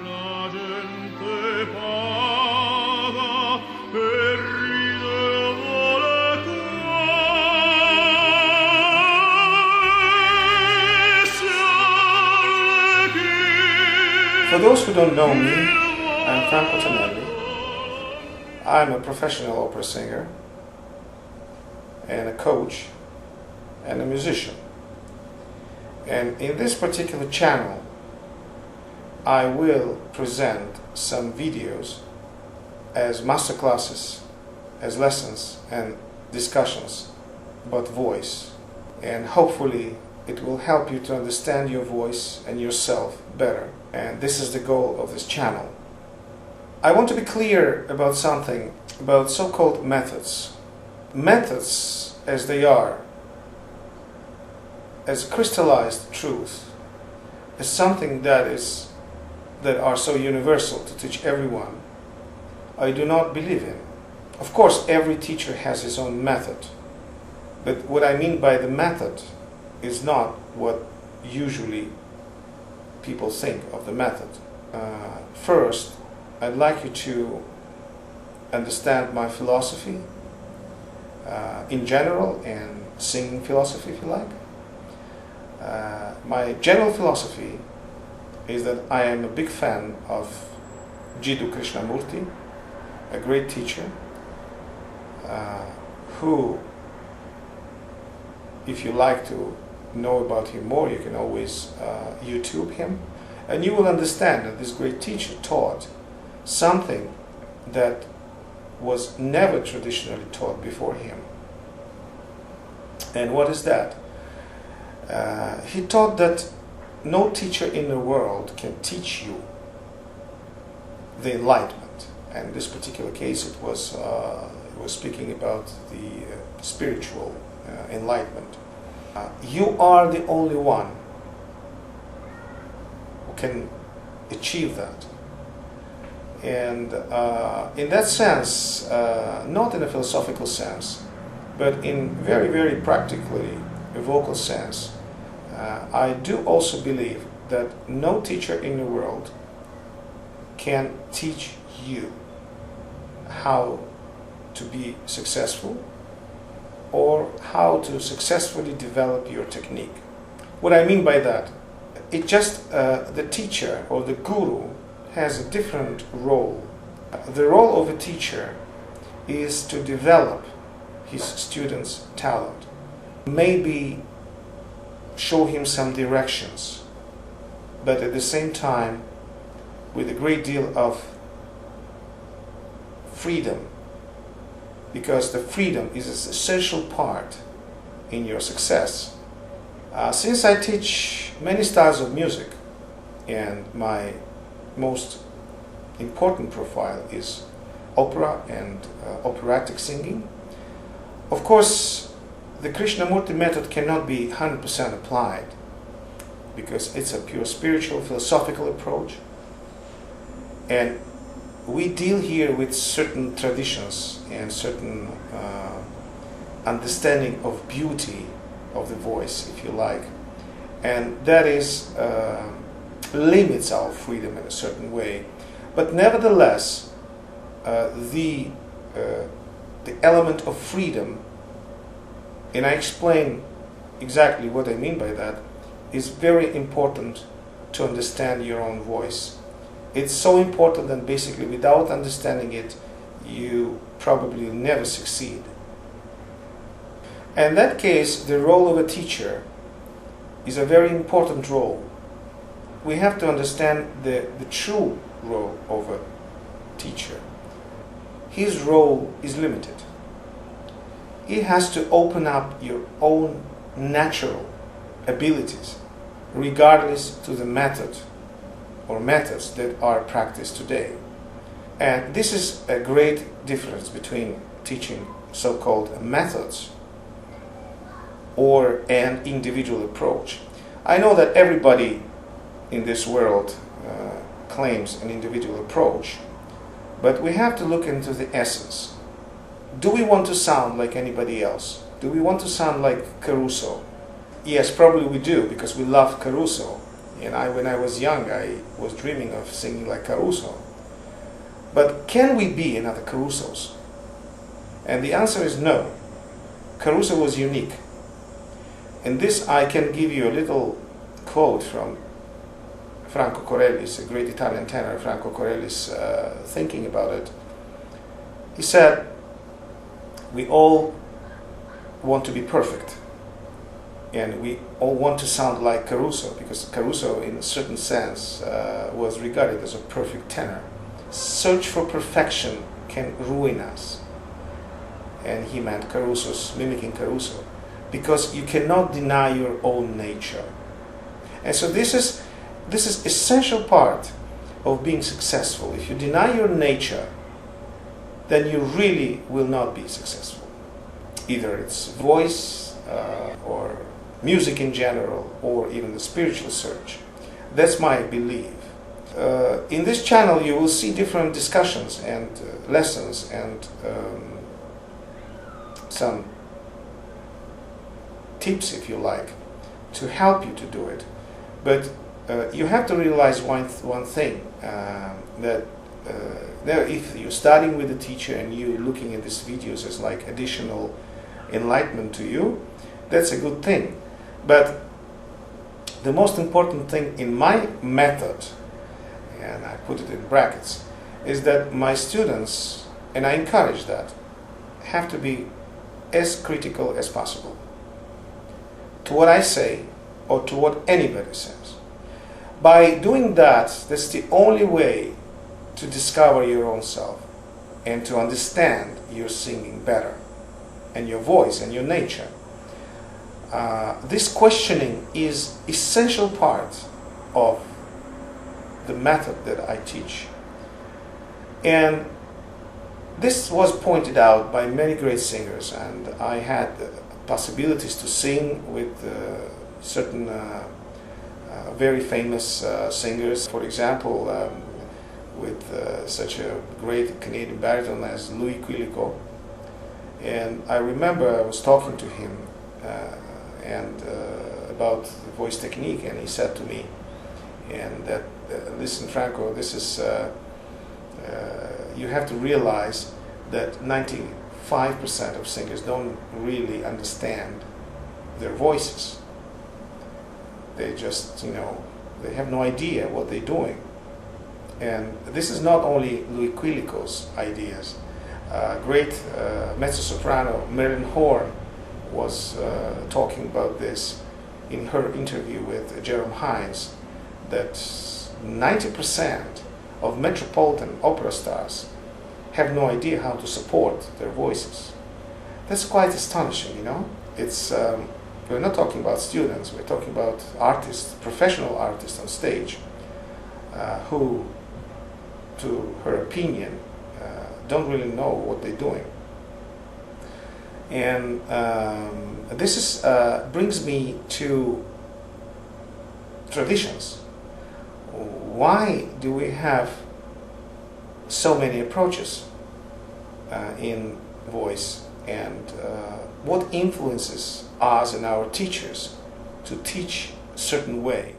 La gente paga e ride vuole For those who don't know me, I'm Franco Tenelli. I'm a professional opera singer and a coach and a musician. And in this particular channel, I will present some videos as masterclasses, as lessons and discussions about voice. And hopefully it will help you to understand your voice and yourself better. And this is the goal of this channel. I want to be clear about something, about so-called methods. Methods, as they are, as crystallized truth, is something that are so universal to teach everyone, I do not believe in. Of course, every teacher has his own method, but what I mean by the method is not what usually people think of the method. First, I'd like you to understand my philosophy in general, and singing philosophy, if you like. My general philosophy is that I am a big fan of Jiddu Krishnamurti, a great teacher, who, if you like to know about him more, you can always YouTube him, and you will understand that this great teacher taught something that was never traditionally taught before him. And what is that? He taught that no teacher in the world can teach you the enlightenment. And in this particular case, it was speaking about the spiritual enlightenment. You are the only one who can achieve that. And in that sense, not in a philosophical sense, but in very, very practically a vocal sense, I do also believe that no teacher in the world can teach you how to be successful or how to successfully develop your technique. What I mean by that, it just the teacher or the guru has a different role. The role of a teacher is to develop his student's talent, maybe show him some directions, but at the same time with a great deal of freedom, because the freedom is an essential part in your success. Since I teach many styles of music, and my most important profile is opera and operatic singing, of course the Krishnamurti method cannot be 100% applied, because it's a pure spiritual, philosophical approach, and we deal here with certain traditions and certain understanding of beauty of the voice, if you like, and that is limits our freedom in a certain way. But nevertheless, the element of freedom, and I explain exactly what I mean by that, is very important to understand your own voice. It's so important that basically without understanding it, you probably never succeed. And in that case, the role of a teacher is a very important role. We have to understand the true role of a teacher. His role is limited. He has to open up your own natural abilities, regardless to the method or methods that are practiced today. And this is a great difference between teaching so-called methods or an individual approach. I know that everybody in this world claims an individual approach, but we have to look into the essence. Do we want to sound like anybody else? Do we want to sound like Caruso? Yes, probably we do, because we love Caruso, And when I was young, I was dreaming of singing like Caruso. But can we be another Caruso's? And the answer is no. Caruso was unique. In this, I can give you a little quote from Franco Corelli's, a great Italian tenor, Franco Corelli's thinking about it. He said, we all want to be perfect. And we all want to sound like Caruso, because Caruso, in a certain sense, was regarded as a perfect tenor. Search for perfection can ruin us. And he meant Caruso's, mimicking Caruso, because you cannot deny your own nature. And so this is essential part of being successful. If you deny your nature, then you really will not be successful. Either it's voice or music in general, or even the spiritual search. That's my belief. In this channel you will see different discussions and lessons and some tips, if you like, to help you to do it. But you have to realize one thing, that if you're studying with a teacher and you're looking at these videos as like additional enlightenment to you, that's a good thing. But the most important thing in my method, and I put it in brackets, is that my students, and I encourage that, have to be as critical as possible to what I say or to what anybody says. By doing that, that's the only way to discover your own self and to understand your singing better and your voice and your nature. This questioning is essential part of the method that I teach. And this was pointed out by many great singers, and I had possibilities to sing with certain very famous singers. For example, with such a great Canadian baritone as Louis Quilico. And I remember I was talking to him about the voice technique, and he said to me, and that listen, Franco, this is you have to realize that 95% of singers don't really understand their voices. They just, they have no idea what they're doing. And this is not only Louis Quilico's ideas. Great mezzo-soprano Marilyn Horne was talking about this in her interview with Jerome Hines, that 90% of metropolitan opera stars have no idea how to support their voices. That's quite astonishing, It's we're not talking about students, we're talking about artists, professional artists on stage, who, to her opinion, don't really know what they're doing. And this brings me to traditions. Why do we have so many approaches in voice, and what influences us and our teachers to teach a certain way?